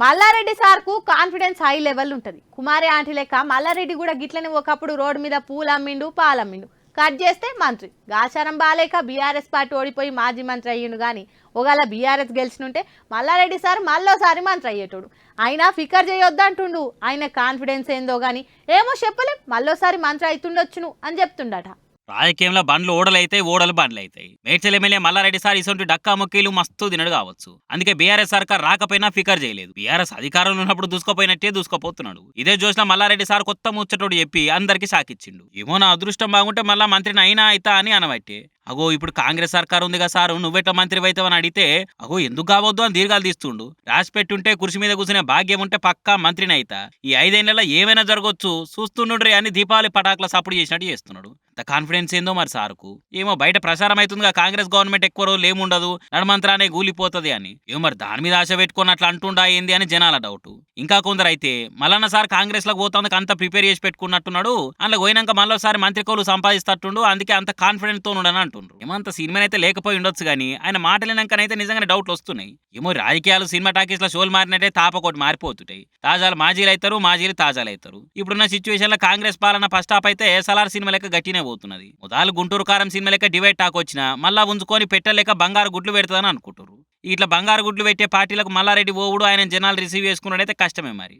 మల్లారెడ్డి సార్కు confidence high level ఉంటుంది. కుమారి aunty లెక్క మల్లారెడ్డి కూడా గిట్లనే ఒకప్పుడు రోడ్డు మీద పూలు అమ్మిండు, పాలు అమ్మిండు. కట్ చేస్తే మంత్రి. గాచారం బాలేక బీఆర్ఎస్ పార్టీ ఓడిపోయి మాజీ మంత్రి అయ్యిండు. కానీ ఒకవేళ బీఆర్ఎస్ గెలిచినుంటే మల్లారెడ్డి సార్ మళ్ళోసారి మంత్రి అయ్యేటోడు. అయినా ఫికర్ చేయొద్దంటుండు. ఆయన కాన్ఫిడెన్స్ ఏందో కానీ ఏమో చెప్పలేం, మళ్ళోసారి మంత్రి అవుతుండొచ్చును అని చెప్తుండట. రాజకీయంలో బండ్లు ఓడలైతాయి, ఓడలు బండ్లు అవుతాయి. మేడ్చల్ ఎమ్మెల్యే మల్లారెడ్డి సార్ ఇసొంటి డక్కా మొక్కీలు మస్తు తినడు కావచ్చు. అందుకే బీఆర్ఎస్ సర్కార్ రాకపోయినా ఫికర్ చేయలేదు. బీఆర్ఎస్ అధికారంలో ఉన్నప్పుడు దూసుకోపోయినట్టే దూసుకోపోతున్నాడు. ఇదే చూసిన మల్లారెడ్డి సార్ కొత్త ముచ్చటోడు చెప్పి అందరికి షాకిచ్చిండు. ఏమో నా అదృష్టం బాగుంటే మళ్ళా మంత్రిని అయినా అయితా అని అనబట్టే. అగో ఇప్పుడు కాంగ్రెస్ సర్కార్ ఉందిగా సారు, నువ్వెట్లా మంత్రి అవుతావని అడిగితే అగో ఎందుకు కావద్దు అని దీర్ఘాలు తీస్తుండు. రాసి పెట్టుంటే కుర్చీ మీద కూర్చునే భాగ్యం ఉంటే పక్కా మంత్రిని అయితా, ఈ 5 ఏళ్లలో ఏమైనా జరగొచ్చు చూస్తుండ్రి అని దీపావళి పటాకుల సపోర్ట్ చేసినట్టు చేస్తున్నాడు. అంత కాన్ఫిడెన్స్ ఏందో మరి సార్కు. ఏమో బయట ప్రచారం అవుతుందిగా కాంగ్రెస్ గవర్నమెంట్ ఎక్కువ రోజులు ఏముండదు, నడమంత్రానే గూలిపోతుంది అని. ఏమో మరి దాని మీద ఆశ పెట్టుకుని అట్లా అంటుండా ఏంది అని జనాల డౌట్. ఇంకా కొందరు అయితే మల్లన్న సార్ కాంగ్రెస్ లోకి పోతానికి అంత ప్రిపేర్ చేసి పెట్టుకున్నట్టున్నాడు, అందులో పోయినాక మళ్ళీసారి మంత్రి కోలు సంపాదిస్తట్టుండు, అందుకే అంత కాన్ఫిడెంట్ తో ఉండని అంటుండ్రు. ఏమంత సినిమా అయితే లేకపోయి ఉండొచ్చు కానీ ఆయన మాటలినాకనైతే నిజంగానే డౌట్లు వస్తున్నాయి. ఏమో రాజకీయాలు సినిమా టాకీస్ లో షోలు మారినట్టే తాపకోటి మారిపోతుంటాయి. తాజాలు మాజీలు అవుతారు, మాజీలు తాజాలు అవుతారు. ఇప్పుడున్న సిచ్యువేషన్ లో కాంగ్రెస్ పాలన ఫస్ట్ హాఫ్ అయితే సలార్ సినిమా లెక్క గట్టినే పోతున్నది. మొదలు గుంటూరు కారం సినిమా లెక్క డివైడ్ టాక్ వచ్చినా మళ్ళా ఉంచుకొని పెట్టలేక బంగారు గుడ్లు పెడతాదని అనుకుంటారు. ఇట్లా బంగారు గుడ్లు పెట్టే పార్టీలకు మల్లారెడ్డి ఓవుడు ఆయన జనాలు రిసీవ్ చేసుకున్నాడైతే కష్టమే మరి.